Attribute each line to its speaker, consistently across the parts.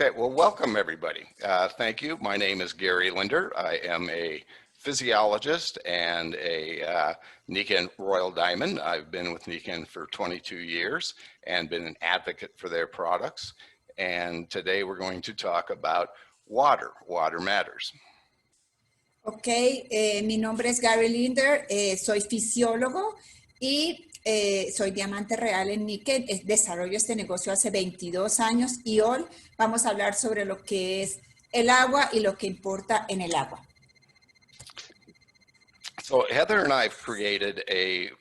Speaker 1: Okay, well, welcome everybody. Thank you. My name is Gary Linder. I am a physiologist and a Nikken Royal Diamond. I've been with Nikken for 22 years and been an advocate for their products. And today we're going to talk about water. Water matters.
Speaker 2: Ok, mi nombre es Gary Linder, soy fisiólogo y soy diamante real en Nikken. Desarrollo este negocio hace 22 años y hoy vamos a hablar sobre lo que es el agua y lo que importa en el agua.
Speaker 1: So Heather and I have created a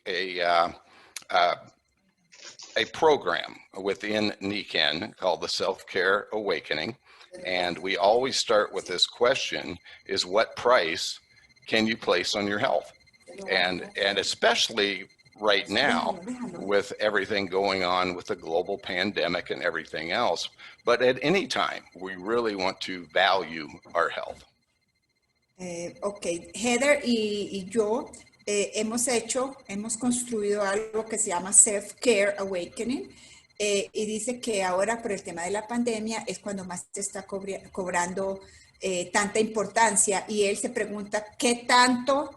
Speaker 1: program within Nikken called the Self-Care Awakening. And we always start with this question, is what price can you place on your health? And especially right now with everything going on with the global pandemic and everything else, but at any time, we really want to value our health.
Speaker 2: Ok, Heather y yo hemos construido algo que se llama Self-Care Awakening. Y dice que ahora por el tema de la pandemia es cuando más se está cobrando tanta importancia, y él se pregunta qué tanto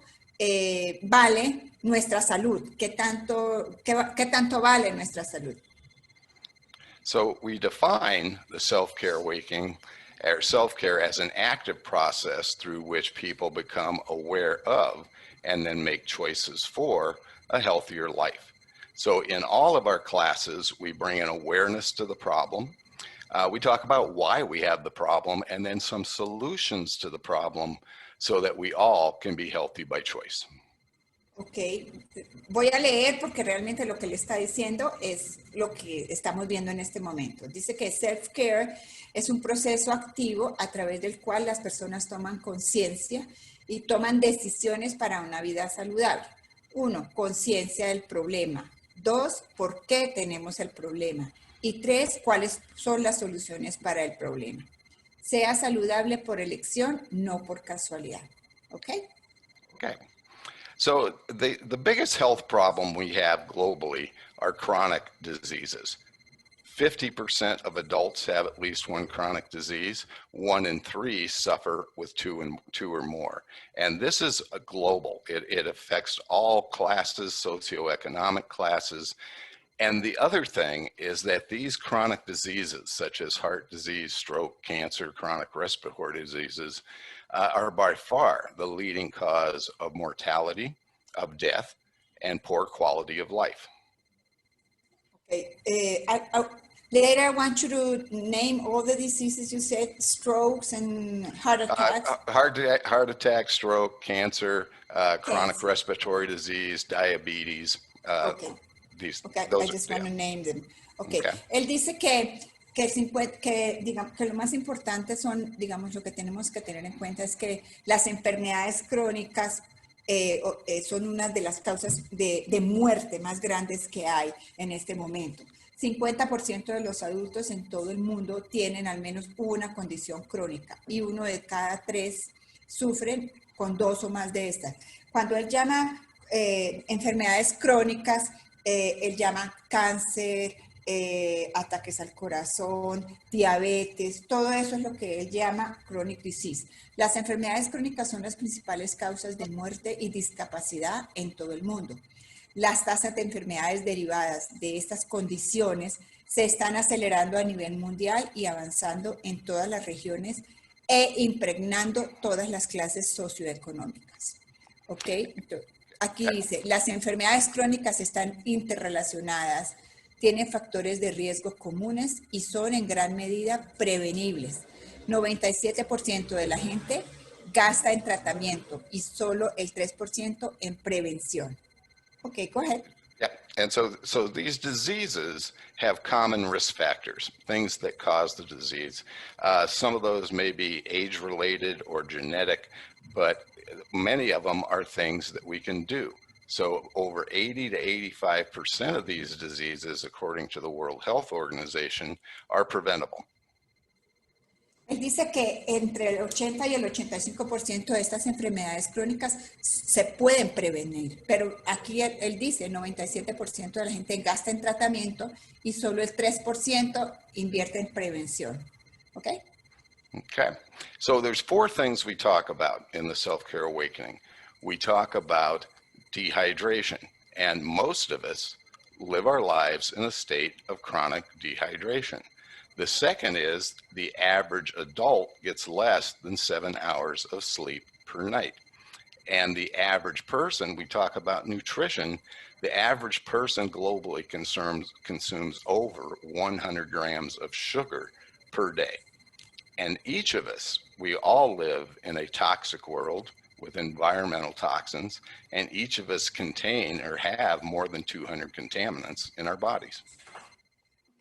Speaker 2: vale nuestra salud, qué tanto vale nuestra salud.
Speaker 1: So we define the self-care awakening, or self-care, as an active process through which people become aware of and then make choices for a healthier life. So in all of our classes, we bring an awareness to the problem. We talk about why we have the problem and then some solutions to the problem so that we all can be healthy by choice.
Speaker 2: Ok, voy a leer porque realmente lo que le está diciendo es lo que estamos viendo en este momento. Dice que self-care es un proceso activo a través del cual las personas toman conciencia y toman decisiones para una vida saludable. 1, conciencia del problema. 2, ¿por qué tenemos el problema? Y 3, ¿cuáles son las soluciones para el problema? Sea saludable por elección, no por casualidad. ¿Ok?
Speaker 1: Okay. So the biggest health problem we have globally are chronic diseases. 50% of adults have at least one chronic disease. 1 in 3 suffer with two or more. And this is a global. It affects all classes, socioeconomic classes. And the other thing is that these chronic diseases, such as heart disease, stroke, cancer, chronic respiratory diseases, are by far the leading cause of mortality, of death, and poor quality of life.
Speaker 2: Okay. Later, I want you to name all the diseases you said, strokes and heart attacks.
Speaker 1: Heart attack, stroke, cancer, chronic respiratory disease, diabetes.
Speaker 2: Okay. I just want to name them. Okay. Él dice que lo más importante son, digamos, lo que tenemos que tener en cuenta es que las enfermedades crónicas son una de las causas de muerte más grandes que hay en este momento. 50% de los adultos en todo el mundo tienen al menos una condición crónica y 1 de cada 3 sufren con 2 o más de estas. Cuando él llama enfermedades crónicas, él llama cáncer, ataques al corazón, diabetes, todo eso es lo que él llama chronic disease. Las enfermedades crónicas son las principales causas de muerte y discapacidad en todo el mundo. Las tasas de enfermedades derivadas de estas condiciones se están acelerando a nivel mundial y avanzando en todas las regiones e impregnando todas las clases socioeconómicas. ¿Ok? Entonces, aquí dice, las enfermedades crónicas están interrelacionadas, tienen factores de riesgo comunes y son en gran medida prevenibles. 97% de la gente gasta en tratamiento y solo el 3% en prevención. Okay, go ahead.
Speaker 1: Yeah, and so these diseases have common risk factors, things that cause the disease. Some of those may be age-related or genetic, but many of them are things that we can do. So over 80 to 85% of these diseases, according to the World Health Organization, are preventable.
Speaker 2: Él dice que entre el 80 y el 85% de estas enfermedades crónicas se pueden prevenir, pero aquí él dice el 97% de la gente gasta en tratamiento y solo el 3% invierte en prevención. Okay?
Speaker 1: Okay. So there's 4 things we talk about in the Self-Care Awakening. We talk about dehydration, and most of us live our lives in a state of chronic dehydration. The second is the average adult gets less than 7 hours of sleep per night. And the average person, we talk about nutrition, the average person globally consumes over 100 grams of sugar per day. And each of us, we all live in a toxic world with environmental toxins, and each of us contain or have more than 200 contaminants in our bodies.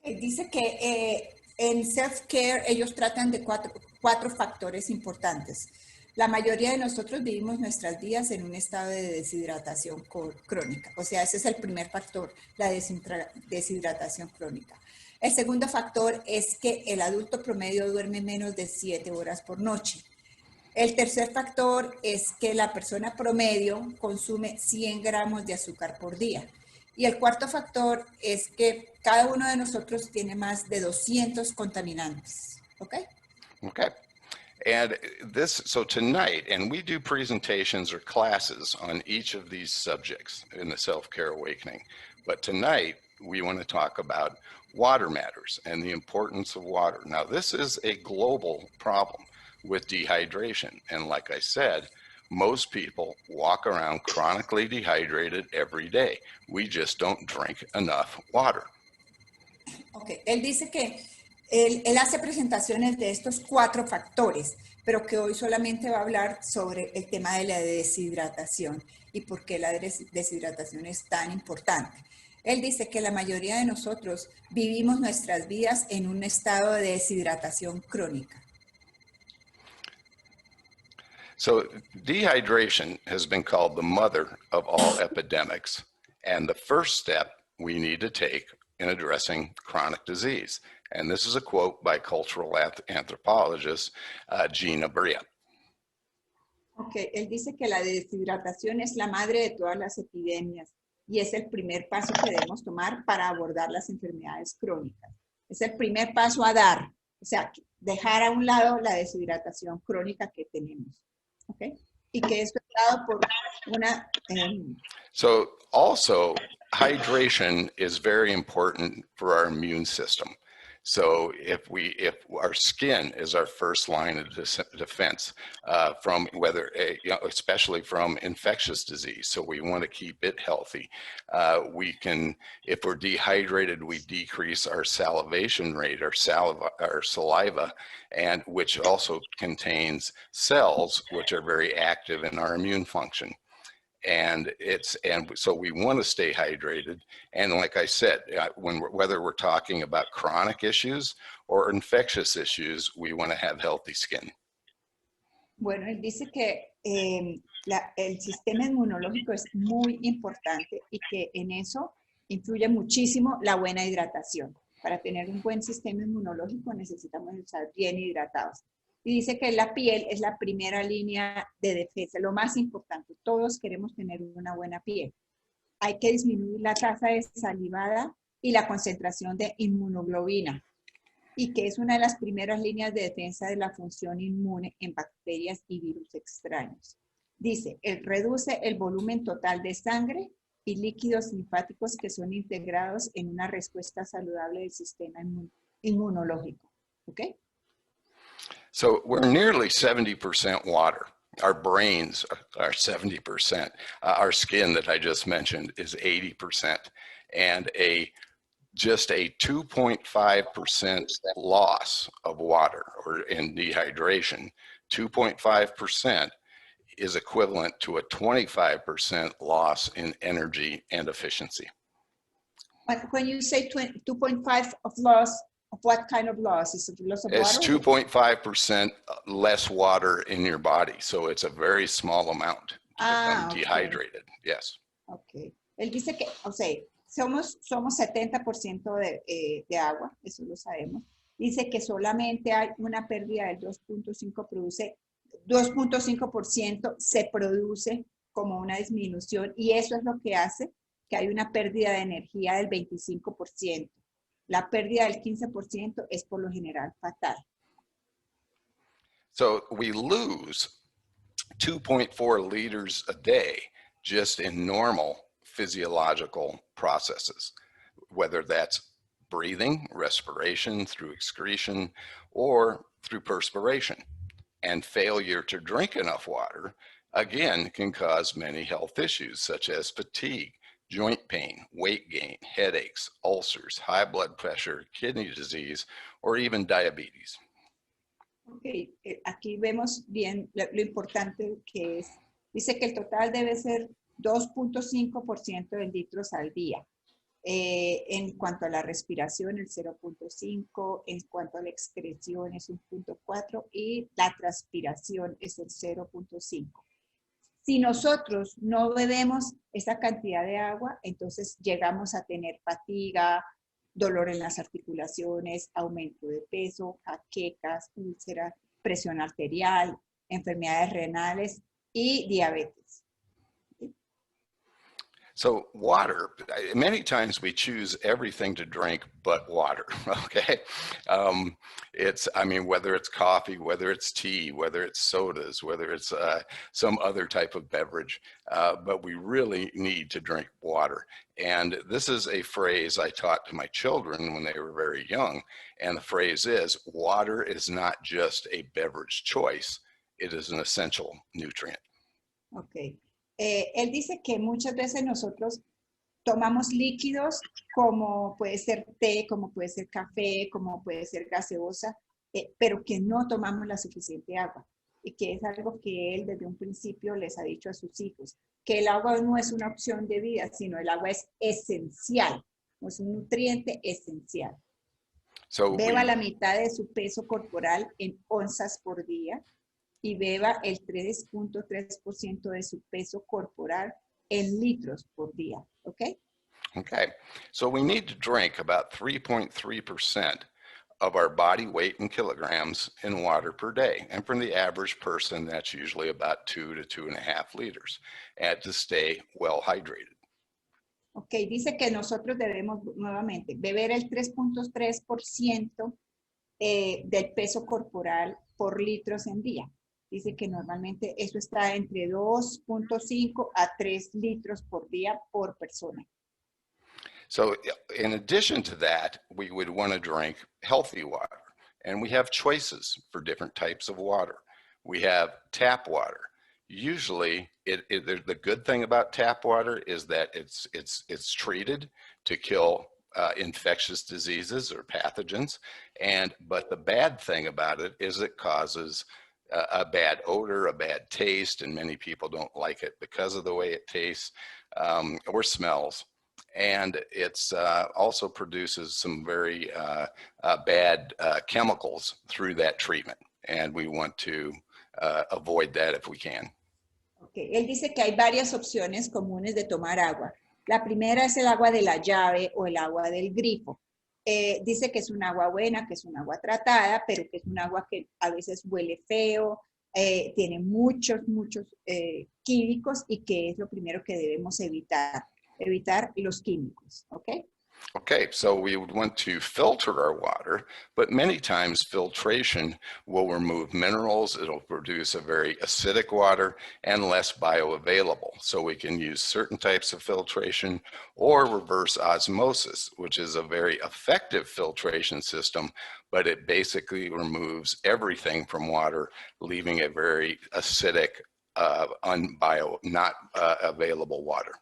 Speaker 2: Dice que en self-care ellos tratan de cuatro factores importantes. La mayoría de nosotros vivimos nuestras vidas en un estado de deshidratación crónica. O sea, ese es el primer factor, la deshidratación crónica. El segundo factor es que el adulto promedio duerme menos de 7 horas por noche. El tercer factor es que la persona promedio consume 100 gramos de azúcar por día. Y el cuarto factor es que cada uno de nosotros tiene más de 200 contaminantes. Okay?
Speaker 1: Okay. And so tonight, and we do presentations or classes on each of these subjects in the Self-Care Awakening, but tonight we want to talk about water matters and the importance of water. Now, this is a global problem with dehydration. And like I said, most people walk around chronically dehydrated every day. We just don't drink enough water.
Speaker 2: Okay. Él dice que él hace presentaciones de estos 4 factores, pero que hoy solamente va a hablar sobre el tema de la deshidratación y por qué la deshidratación es tan importante. Él dice que la mayoría de nosotros vivimos nuestras vidas en un estado de deshidratación crónica.
Speaker 1: So dehydration has been called the mother of all epidemics, and the first step we need to take in addressing chronic disease. And this is a quote by cultural anthropologist Gina Bria.
Speaker 2: Okay, él dice que la deshidratación es la madre de todas las epidemias y es el primer paso que debemos tomar para abordar las enfermedades crónicas. Es el primer paso a dar, o sea, dejar a un lado la deshidratación crónica que tenemos. Okay? Y que esto es dado por una...
Speaker 1: So also, hydration is very important for our immune system. So if our skin is our first line of defense from especially from infectious disease, so we want to keep it healthy. If we're dehydrated, we decrease our salivation rate, our saliva, and which also contains cells which are very active in our immune function. And so we want to stay hydrated. And like I said, whether we're talking about chronic issues or infectious issues, we want to have healthy skin.
Speaker 2: Bueno, él dice que el sistema inmunológico es muy importante y que en eso influye muchísimo la buena hidratación. Para tener un buen sistema inmunológico necesitamos estar bien hidratados. Y dice que la piel es la primera línea de defensa, lo más importante. Todos queremos tener una buena piel. Hay que disminuir la tasa de salivada y la concentración de inmunoglobina, y que es una de las primeras líneas de defensa de la función inmune en bacterias y virus extraños. Dice, reduce el volumen total de sangre y líquidos linfáticos que son integrados en una respuesta saludable del sistema inmunológico. ¿Ok?
Speaker 1: So we're nearly 70% water. Our brains are 70%. Our skin that I just mentioned is 80%. And just a 2.5% loss of water or in dehydration, 2.5% is equivalent to a 25% loss in energy and efficiency.
Speaker 2: When you say 2.5 of loss, of what kind of loss? Is it loss of water?
Speaker 1: It's 2.5% less water in your body. So it's a very small amount to become dehydrated. Yes.
Speaker 2: Okay. Él dice que, o sea, somos 70% de agua, eso lo sabemos. Dice que solamente hay una pérdida del 2.5% se produce como una disminución, y eso es lo que hace que hay una pérdida de energía del 25%. La pérdida del 15% es por lo general fatal.
Speaker 1: So we lose 2.4 liters a day just in normal physiological processes, whether that's breathing, respiration, through excretion, or through perspiration. And failure to drink enough water, again, can cause many health issues such as fatigue, joint pain, weight gain, headaches, ulcers, high blood pressure, kidney disease, or even diabetes.
Speaker 2: Ok, aquí vemos bien lo importante que es. Dice que el total debe ser 2.5% de litros al día. En cuanto a la respiración, el 0.5, en cuanto a la excreción es 1.4 y la transpiración es el 0.5. Si nosotros no bebemos esa cantidad de agua, entonces llegamos a tener fatiga, dolor en las articulaciones, aumento de peso, jaquecas, úlceras, presión arterial, enfermedades renales y diabetes.
Speaker 1: So water, many times we choose everything to drink but water, okay? I mean, whether it's coffee, whether it's tea, whether it's sodas, whether it's some other type of beverage, but we really need to drink water. And this is a phrase I taught to my children when they were very young. And the phrase is, water is not just a beverage choice, it is an essential nutrient.
Speaker 2: Okay. Él dice que muchas veces nosotros tomamos líquidos como puede ser té, como puede ser café, como puede ser gaseosa, pero que no tomamos la suficiente agua. Y que es algo que él desde un principio les ha dicho a sus hijos, que el agua no es una opción de vida, sino el agua es esencial, es un nutriente esencial. Beba la mitad de su peso corporal en onzas por día, y beba el 3.3% de su peso corporal en litros por día, ¿ok?
Speaker 1: Okay, so we need to drink about 3.3% of our body weight in kilograms in water per day. And for the average person, that's usually about 2 to 2.5 liters, and to stay well hydrated.
Speaker 2: Ok, dice que nosotros debemos nuevamente beber el 3.3% del peso corporal por litros en día. Dice que normalmente eso está entre 2.5 a 3 litros por día por persona.
Speaker 1: So in addition to that, we would want to drink healthy water. And we have choices for different types of water. We have tap water. Usually, the good thing about tap water is that it's treated to kill infectious diseases or pathogens. But the bad thing about it is it causes a bad odor, a bad taste, and many people don't like it because of the way it tastes or smells. And it's also produces some very bad chemicals through that treatment. And we want to avoid that if we can.
Speaker 2: Okay. Él dice que hay varias opciones comunes de tomar agua. La primera es el agua de la llave o el agua del grifo. Dice que es un agua buena, que es un agua tratada, pero que es un agua que a veces huele feo, tiene muchos químicos y que es lo primero que debemos evitar los químicos, ¿ok?
Speaker 1: Okay, so we would want to filter our water, but many times filtration will remove minerals. It'll produce a very acidic water and less bioavailable. So we can use certain types of filtration or reverse osmosis, which is a very effective filtration system, but it basically removes everything from water, leaving a very acidic, not available water.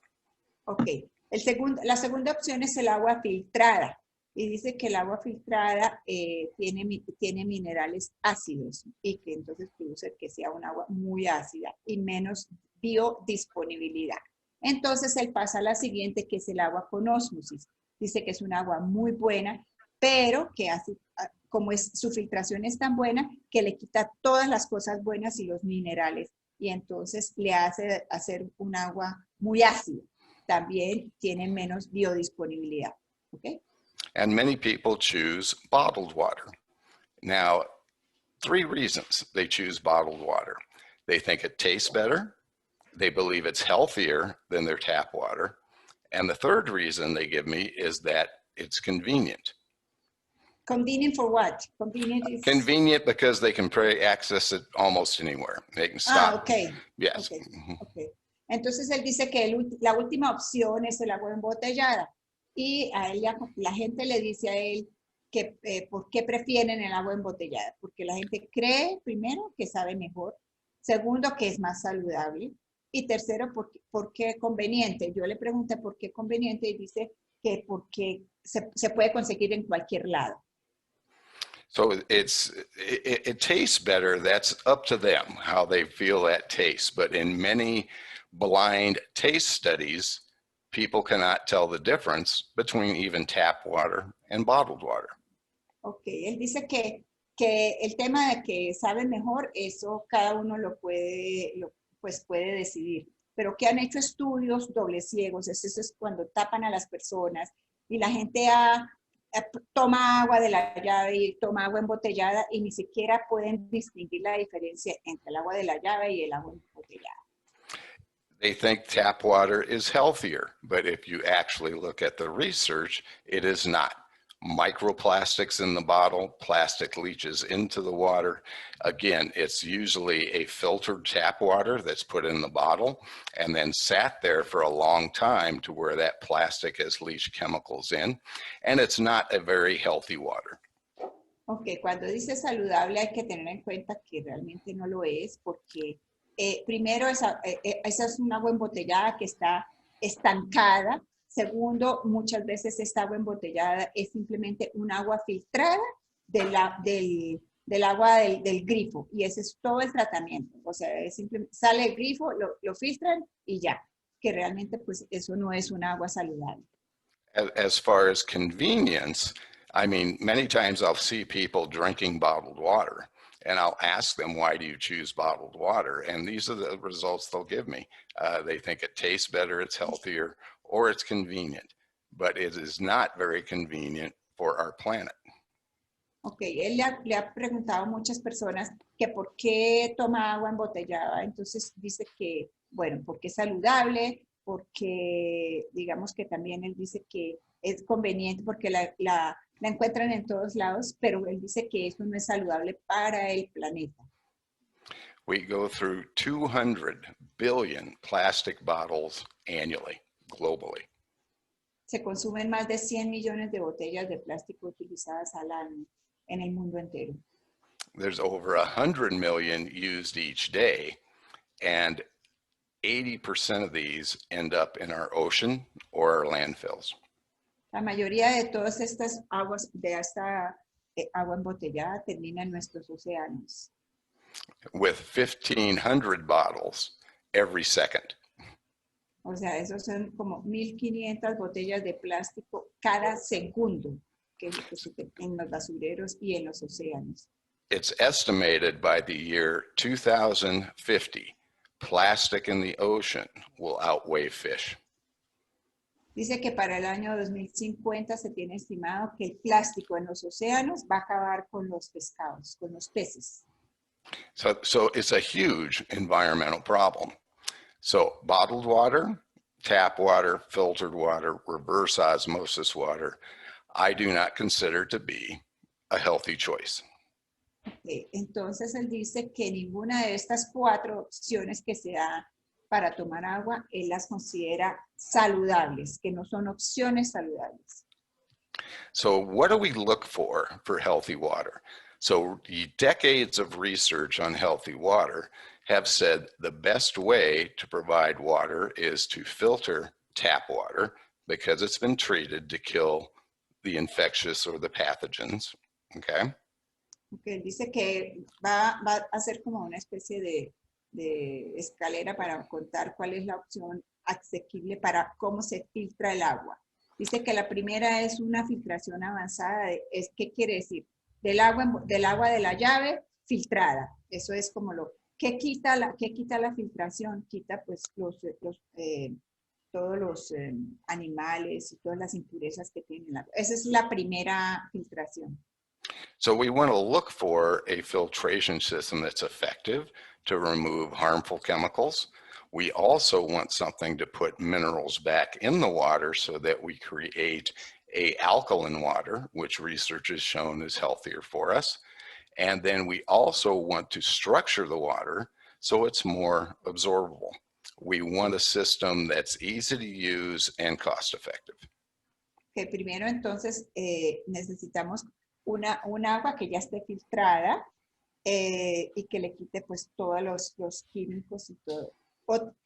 Speaker 2: Okay. La segunda opción es el agua filtrada. Y dice que el agua filtrada tiene minerales ácidos y que entonces produce que sea un agua muy ácida y menos biodisponibilidad. Entonces él pasa a la siguiente, que es el agua con ósmosis. Dice que es un agua muy buena, pero que como su filtración es tan buena que le quita todas las cosas buenas y los minerales. Y entonces le hace hacer un agua muy ácida. También tiene menos biodisponibilidad. Okay?
Speaker 1: And many people choose bottled water. Now, 3 reasons they choose bottled water. They think it tastes better. They believe it's healthier than their tap water. And the third reason they give me is that it's convenient.
Speaker 2: Convenient for what? Convenient is...
Speaker 1: Convenient because they can access it almost anywhere. They can stop.
Speaker 2: Ok.
Speaker 1: Yes.
Speaker 2: Okay. Okay. Entonces él dice que la última opción es el agua embotellada. Y a él, la gente le dice a él que por qué prefieren el agua embotellada. Porque la gente cree, primero, que sabe mejor. Segundo, que es más saludable. Y tercero, ¿por qué conveniente? Yo le pregunté por qué conveniente y dice que porque se puede conseguir en cualquier lado.
Speaker 1: So it tastes better. That's up to them, how they feel that tastes. But in many blind taste studies, people cannot tell the difference between even tap water and bottled water.
Speaker 2: Ok, él dice que el tema de que sabe mejor, eso cada uno pues puede decidir. Pero que han hecho estudios doble ciegos, eso es cuando tapan a las personas y la gente toma agua de la llave y toma agua embotellada y ni siquiera pueden distinguir la diferencia entre el agua de la llave y el agua embotellada.
Speaker 1: They think tap water is healthier, but if you actually look at the research, it is not. Microplastics in the bottle, plastic leaches into the water. Again, it's usually a filtered tap water that's put in the bottle and then sat there for a long time to where that plastic has leached chemicals in, and it's not a very healthy water.
Speaker 2: Ok, cuando dice saludable hay que tener en cuenta que realmente no lo es porque primero esa es un agua embotellada que está estancada. Segundo, muchas veces esta agua embotellada es simplemente un agua filtrada del agua del grifo y ese es todo el tratamiento. O sea, sale el grifo, lo filtran y ya, que realmente pues eso no es un agua saludable.
Speaker 1: As far as convenience, I mean, many times I'll see people drinking bottled water and I'll ask them, why do you choose bottled water? And these are the results they'll give me. They think it tastes better, it's healthier, or it's convenient, but it is not very convenient for our planet.
Speaker 2: Ok, él le ha preguntado a muchas personas que por qué toma agua embotellada, entonces dice que, bueno, porque es saludable, porque digamos que también él dice que es conveniente porque la encuentran en todos lados, pero él dice que eso no es saludable para el planeta.
Speaker 1: We go through 200 billion plastic bottles annually. Globally.
Speaker 2: Se consumen más de 100 millones de botellas de plástico utilizadas al año en el mundo entero.
Speaker 1: There's over 100 million used each day, and 80% of these end up in our ocean or our landfills.
Speaker 2: La mayoría de todas estas aguas, de esta agua embotellada, termina en nuestros océanos.
Speaker 1: With 1,500 bottles every second.
Speaker 2: O sea, esos son como 1,500 botellas de plástico cada segundo que en los basureros y en los océanos.
Speaker 1: It's estimated by the year 2050, plastic in the ocean will outweigh fish.
Speaker 2: Dice que para el año 2050 se tiene estimado que el plástico en los océanos va a acabar con los pescados, con los peces.
Speaker 1: So it's a huge environmental problem. So bottled water, tap water, filtered water, reverse osmosis water, I do not consider to be a healthy choice.
Speaker 2: Okay. Entonces él dice que ninguna de estas 4 opciones que se da para tomar agua, él las considera saludables, que no son opciones saludables.
Speaker 1: So what do we look for healthy water? So decades of research on healthy water have said the best way to provide water is to filter tap water because it's been treated to kill the infectious or the pathogens, okay?
Speaker 2: Okay, dice que va a ser como una especie de escalera para contar cuál es la opción asequible para cómo se filtra el agua. Dice que la primera es una filtración avanzada. ¿Qué quiere decir? Del agua de la llave filtrada. Eso es como ¿qué quita la filtración? Quita pues todos los animales y todas las impurezas que tiene el agua. Esa es la primera filtración.
Speaker 1: So we want to look for a filtration system that's effective to remove harmful chemicals. We also want something to put minerals back in the water so that we create a alkaline water, which research has shown is healthier for us. And then we also want to structure the water so it's more absorbable. We want a system that's easy to use and cost effective.
Speaker 2: Que primero entonces necesitamos una agua que ya esté filtrada y que le quite pues todos los químicos y todo.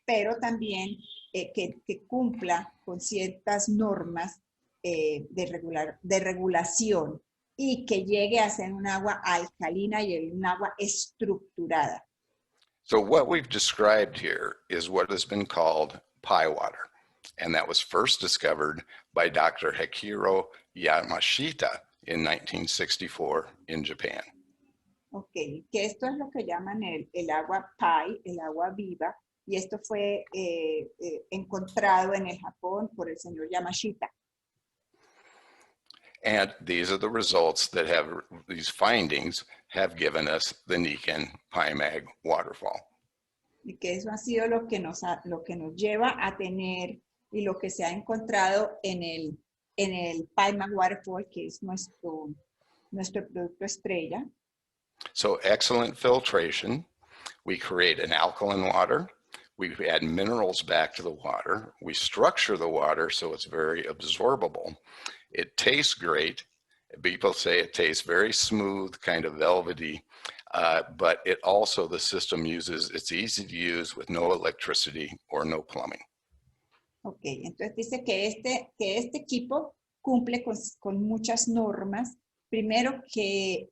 Speaker 2: Pero también que cumpla con ciertas normas de regulación y que llegue a ser un agua alcalina y un agua estructurada.
Speaker 1: So what we've described here is what has been called pie water. And that was first discovered by Dr. Hikiro Yamashita in 1964 in Japan.
Speaker 2: Ok, que esto es lo que llaman el agua pie, el agua viva, y esto fue encontrado en el Japón por el señor Yamashita.
Speaker 1: And these are the results that these findings have given us the Nikken PIMAG waterfall.
Speaker 2: Y que eso ha sido lo que nos lleva a tener y lo que se ha encontrado en el PIMAG waterfall, que es nuestro producto estrella.
Speaker 1: So excellent filtration. We create an alkaline water. We add minerals back to the water. We structure the water so it's very absorbable. It tastes great. People say it tastes very smooth, kind of velvety, but it also, the system it's easy to use with no electricity or no plumbing.
Speaker 2: Ok, entonces dice que este equipo cumple con muchas normas. Primero que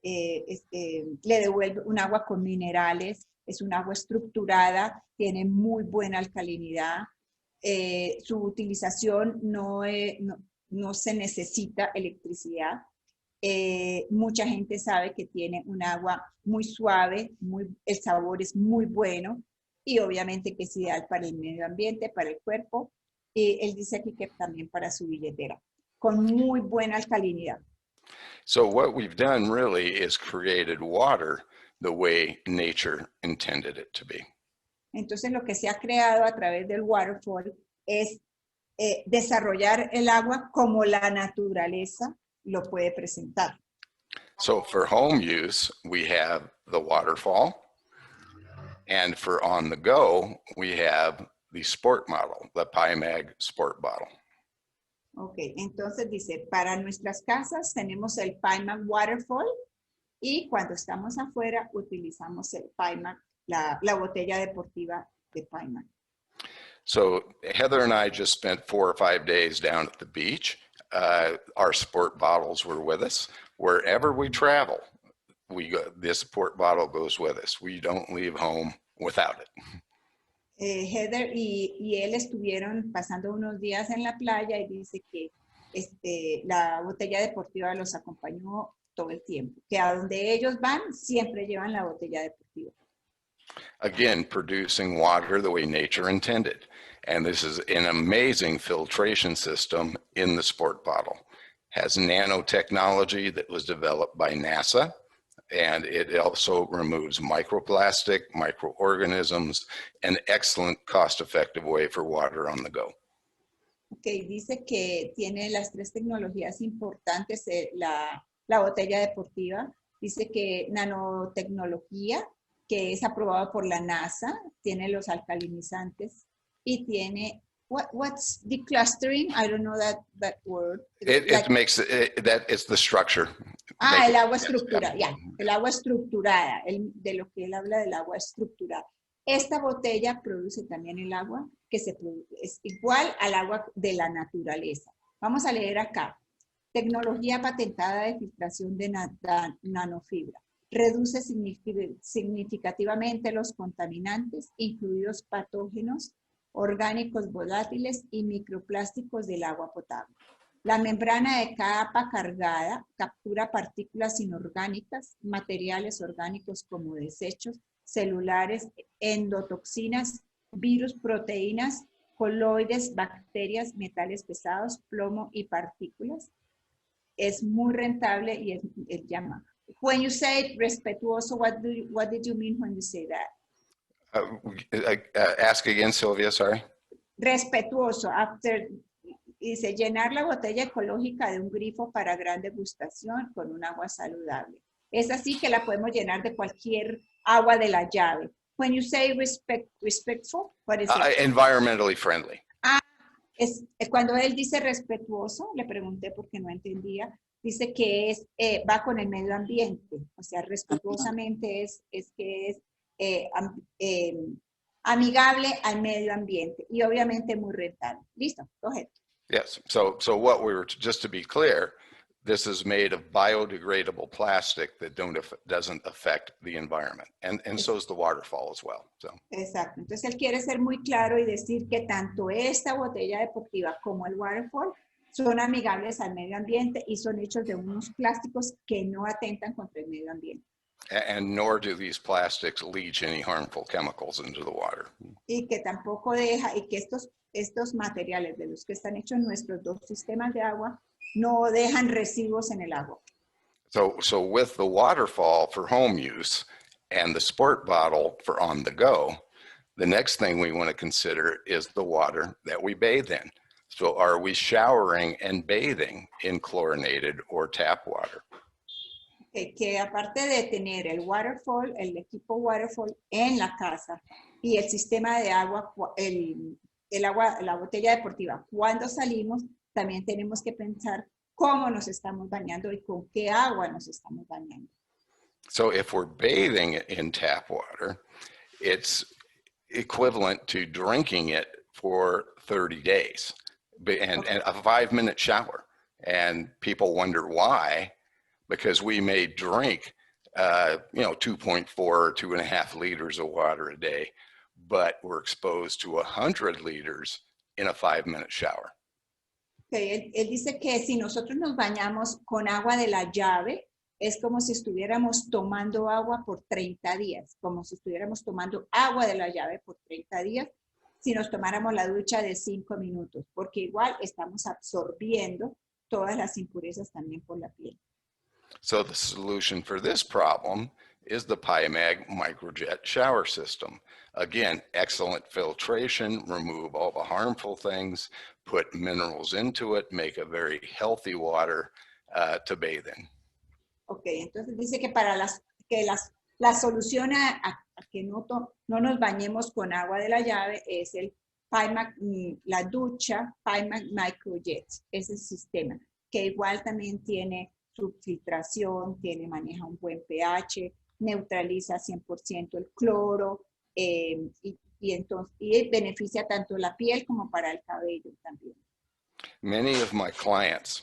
Speaker 2: le devuelve un agua con minerales, es un agua estructurada, tiene muy buena alcalinidad, su utilización no se necesita electricidad. Mucha gente sabe que tiene un agua muy suave, el sabor es muy bueno y obviamente que es ideal para el medio ambiente, para el cuerpo. Él dice aquí que también para su billetera, con muy buena alcalinidad.
Speaker 1: So what we've done really is created water the way nature intended it to be.
Speaker 2: Entonces lo que se ha creado a través del waterfall es desarrollar el agua como la naturaleza lo puede presentar.
Speaker 1: So for home use, we have the waterfall, and for on the go, we have the sport model, the PIMAG sport bottle.
Speaker 2: Ok, entonces dice, para nuestras casas tenemos el PIMAG waterfall y cuando estamos afuera utilizamos el PIMAG, la botella deportiva de PIMAG.
Speaker 1: So Heather and I just spent 4 or 5 days down at the beach. Our sport bottles were with us. Wherever we travel, this sport bottle goes with us. We don't leave home without it.
Speaker 2: Heather y él estuvieron pasando unos días en la playa y dice que la botella deportiva los acompañó todo el tiempo. Que a donde ellos van, siempre llevan la botella deportiva.
Speaker 1: Again, producing water the way nature intended. And this is an amazing filtration system in the sport bottle. Has nanotechnology that was developed by NASA. And it also removes microplastic, microorganisms, an excellent cost-effective way for water on the go.
Speaker 2: Ok, dice que tiene las 3 tecnologías importantes, la botella deportiva, dice que nanotecnología, que es aprobada por la NASA, tiene los alcalinizantes y tiene, what's declustering? I don't know that word.
Speaker 1: It makes, that it's the structure.
Speaker 2: El agua estructurada, ya, el agua estructurada, de lo que él habla del agua estructurada. Esta botella produce también el agua que es igual al agua de la naturaleza. Vamos a leer acá. Tecnología patentada de filtración de nanofibra. Reduce significativamente los contaminantes, incluidos patógenos, orgánicos volátiles y microplásticos del agua potable. La membrana de capa cargada captura partículas inorgánicas, materiales orgánicos como desechos, celulares, endotoxinas, virus, proteínas, coloides, bacterias, metales pesados, plomo y partículas. Es muy rentable y es llama. When you say respetuoso, what did you mean when you say that?
Speaker 1: Ask again, Sylvia, sorry.
Speaker 2: Respetuoso, after dice, llenar la botella ecológica de un grifo para gran degustación con un agua saludable. Es así que la podemos llenar de cualquier agua de la llave. When you say respectful, what is it?
Speaker 1: Environmentally friendly.
Speaker 2: Cuando él dice respetuoso, le pregunté porque no entendía, dice que va con el medio ambiente. O sea, respetuosamente es que es amigable al medio ambiente y obviamente muy rentable. Listo, go ahead.
Speaker 1: Yes, so what we were, just to be clear, this is made of biodegradable plastic that doesn't affect the environment. And so is the waterfall as well. So.
Speaker 2: Exacto. Entonces él quiere ser muy claro y decir que tanto esta botella deportiva como el waterfall son amigables al medio ambiente y son hechos de unos plásticos que no atentan contra el medio ambiente.
Speaker 1: And nor do these plastics leach any harmful chemicals into the water.
Speaker 2: Y que tampoco deja, y que estos materiales de los que están hechos nuestros dos sistemas de agua no dejan residuos en el agua.
Speaker 1: So with the waterfall for home use and the sport bottle for on the go, the next thing we want to consider is the water that we bathe in. So are we showering and bathing in chlorinated or tap water?
Speaker 2: Que aparte de tener el waterfall, el equipo waterfall en la casa y el sistema de agua, el agua, la botella deportiva, cuando salimos, también tenemos que pensar cómo nos estamos bañando y con qué agua nos estamos bañando.
Speaker 1: So if we're bathing in tap water, it's equivalent to drinking it for 30 days and a 5-minute shower. And people wonder why, because we may drink, 2.4 or 2.5 liters of water a day, but we're exposed to 100 liters in a 5-minute shower.
Speaker 2: Okay. Él dice que si nosotros nos bañamos con agua de la llave, es como si estuviéramos tomando agua por 30 días, como si estuviéramos tomando agua de la llave por 30 días, si nos tomáramos la ducha de 5 minutos, porque igual estamos absorbiendo todas las impurezas también por la piel.
Speaker 1: So the solution for this problem is the PyMag microjet shower system. Again, excellent filtration, remove all the harmful things, put minerals into it, make a very healthy water to bathe in.
Speaker 2: Ok, entonces dice que para la solución a que no nos bañemos con agua de la llave es el PyMag, la ducha PyMag microjet, ese sistema, que igual también tiene su filtración, maneja un buen pH, neutraliza 100% el cloro y beneficia tanto la piel como para el cabello también.
Speaker 1: Many of my clients,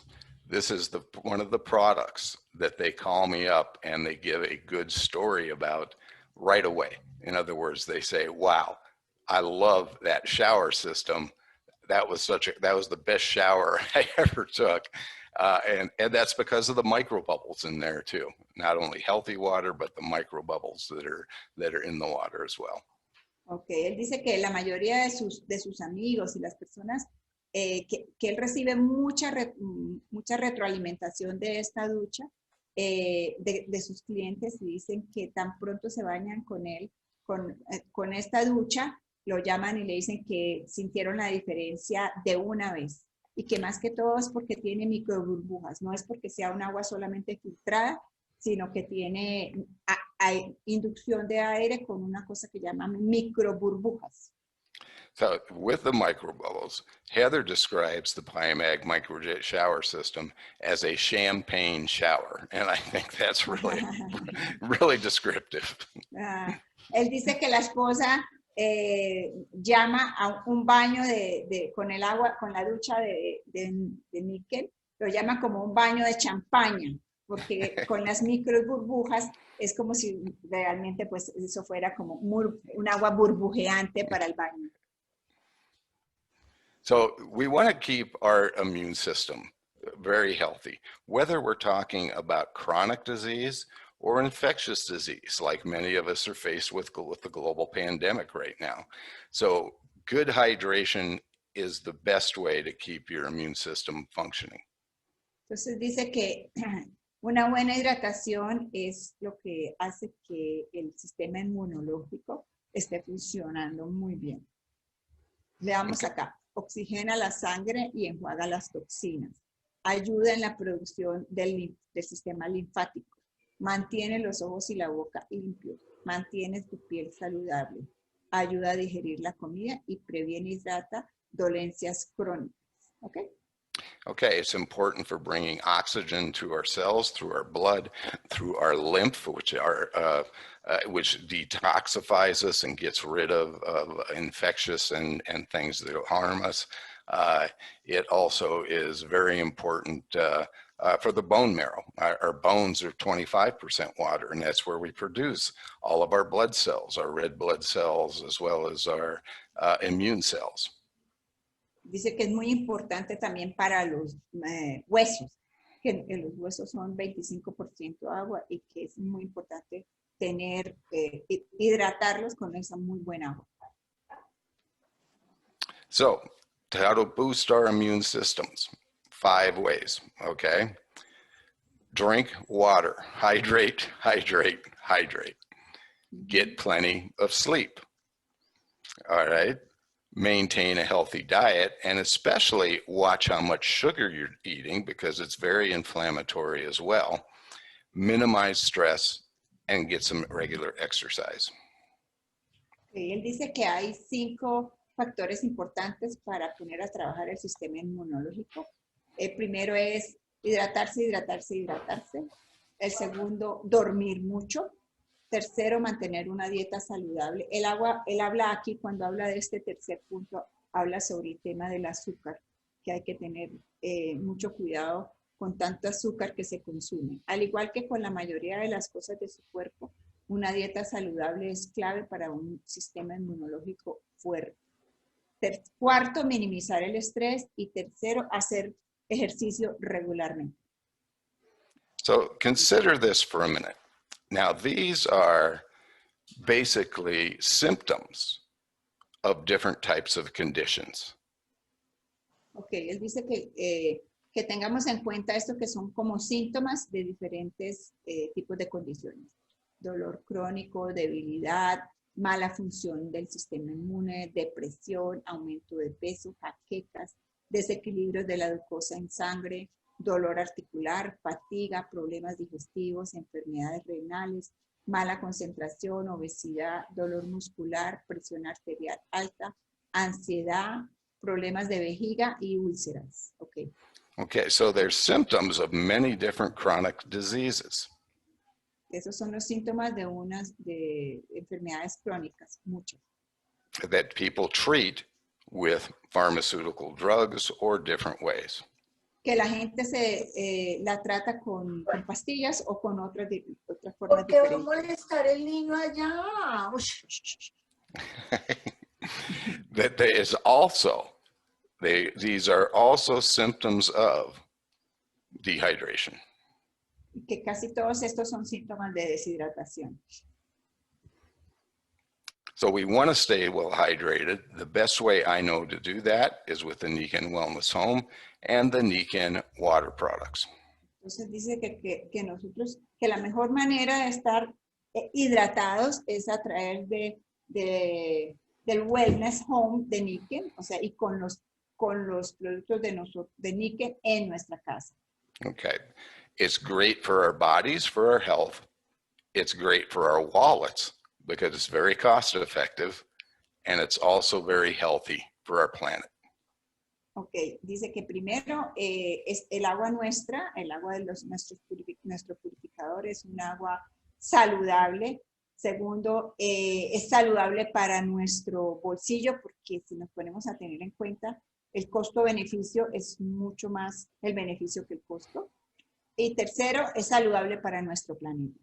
Speaker 1: this is one of the products that they call me up and they give a good story about right away. In other words, they say, wow, I love that shower system. That was the best shower I ever took. And that's because of the micro bubbles in there too. Not only healthy water, but the micro bubbles that are in the water as well.
Speaker 2: Okay, él dice que la mayoría de sus amigos y las personas que él recibe mucha retroalimentación de esta ducha de sus clientes y dicen que tan pronto se bañan con él, con esta ducha, lo llaman y le dicen que sintieron la diferencia de una vez. Y que más que todo es porque tiene microburbujas, no es porque sea un agua solamente filtrada, sino que tiene inducción de aire con una cosa que llaman microburbujas.
Speaker 1: So with the microbubbles, Heather describes the PyMag microjet shower system as a champagne shower, and I think that's really, really descriptive.
Speaker 2: Él dice que la esposa llama a un baño con el agua, con la ducha de níquel, lo llama como un baño de champaña, porque con las micro burbujas es como si realmente pues eso fuera como un agua burbujeante para el baño.
Speaker 1: So we want to keep our immune system very healthy, whether we're talking about chronic disease or infectious disease, like many of us are faced with the global pandemic right now. So good hydration is the best way to keep your immune system functioning.
Speaker 2: Entonces dice que una buena hidratación es lo que hace que el sistema inmunológico esté funcionando muy bien. Veamos acá. oxigena la sangre y enjuaga las toxinas. Ayuda en la producción del sistema linfático. Mantiene los ojos y la boca limpios. Mantiene tu piel saludable. Ayuda a digerir la comida y previene y hidrata dolencias crónicas. Okay?
Speaker 1: Okay, it's important for bringing oxygen to our cells through our blood, through our lymph, which detoxifies us and gets rid of infectious and things that harm us. It also is very important for the bone marrow. Our bones are 25% water, and that's where we produce all of our blood cells, our red blood cells, as well as our immune cells.
Speaker 2: Dice que es muy importante también para los huesos, que los huesos son 25% agua y que es muy importante tener, hidratarlos con esa muy buena agua.
Speaker 1: So, how to boost our immune systems? 5 ways, okay? Drink water, hydrate, hydrate, hydrate. Get plenty of sleep, all right? Maintain a healthy diet, and especially watch how much sugar you're eating because it's very inflammatory as well. Minimize stress and get some regular exercise.
Speaker 2: Okay, él dice que hay 5 factores importantes para poner a trabajar el sistema inmunológico. El primero es hidratarse, hidratarse, hidratarse. El segundo, dormir mucho. Tercero, mantener una dieta saludable. Él habla aquí, cuando habla de este tercer punto, habla sobre el tema del azúcar, que hay que tener mucho cuidado con tanto azúcar que se consume. Al igual que con la mayoría de las cosas de su cuerpo, una dieta saludable es clave para un sistema inmunológico fuerte. Cuarto, minimizar el estrés. Y tercero, hacer ejercicio regularmente.
Speaker 1: So consider this for a minute. Now, these are basically symptoms of different types of conditions.
Speaker 2: Ok, él dice que tengamos en cuenta esto, que son como síntomas de diferentes tipos de condiciones. Dolor crónico, debilidad, mala función del sistema inmune, depresión, aumento de peso, jaquecas, desequilibrios de la glucosa en sangre, dolor articular, fatiga, problemas digestivos, enfermedades renales, mala concentración, obesidad, dolor muscular, presión arterial alta, ansiedad, problemas de vejiga y úlceras. Okay.
Speaker 1: Okay, so there's symptoms of many different chronic diseases.
Speaker 2: Esos son los síntomas de enfermedades crónicas, muchas.
Speaker 1: That people treat with pharmaceutical drugs or different ways.
Speaker 2: Que la gente la trata con pastillas o con otras formas diferentes.
Speaker 3: ¿Por qué va a molestar el niño allá?
Speaker 1: That there is also, these are also symptoms of dehydration.
Speaker 2: Que casi todos estos son síntomas de deshidratación.
Speaker 1: So we want to stay well hydrated. The best way I know to do that is with the Niken Wellness Home and the Niken water products.
Speaker 2: Entonces dice que nosotros, que la mejor manera de estar hidratados es a través del Wellness Home de Niken, o sea, y con los productos de Niken en nuestra casa.
Speaker 1: Okay. It's great for our bodies, for our health. It's great for our wallets because it's very cost effective, and it's also very healthy for our planet.
Speaker 2: Ok, dice que primero es el agua nuestra, el agua de nuestro purificador es un agua saludable. Segundo, es saludable para nuestro bolsillo, porque si nos ponemos a tener en cuenta, el costo-beneficio es mucho más el beneficio que el costo. Y tercero, es saludable para nuestro planeta.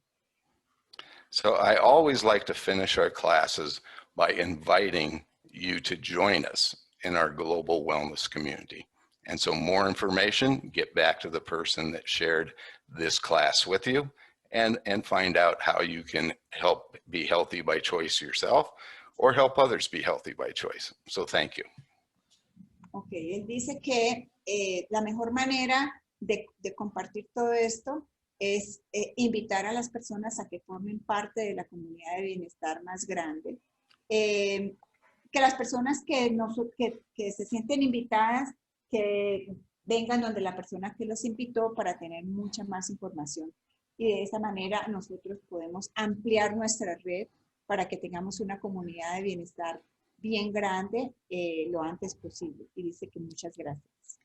Speaker 1: So I always like to finish our classes by inviting you to join us in our global wellness community. And so more information, get back to the person that shared this class with you and find out how you can help be healthy by choice yourself or help others be healthy by choice. So thank you.
Speaker 2: Ok, él dice que la mejor manera de compartir todo esto es invitar a las personas a que formen parte de la comunidad de bienestar más grande, que que las personas que se sienten invitadas, que vengan donde la persona que los invitó para tener mucha más información. Y de esa manera nosotros podemos ampliar nuestra red para que tengamos una comunidad de bienestar bien grande lo antes posible. Y dice que muchas gracias.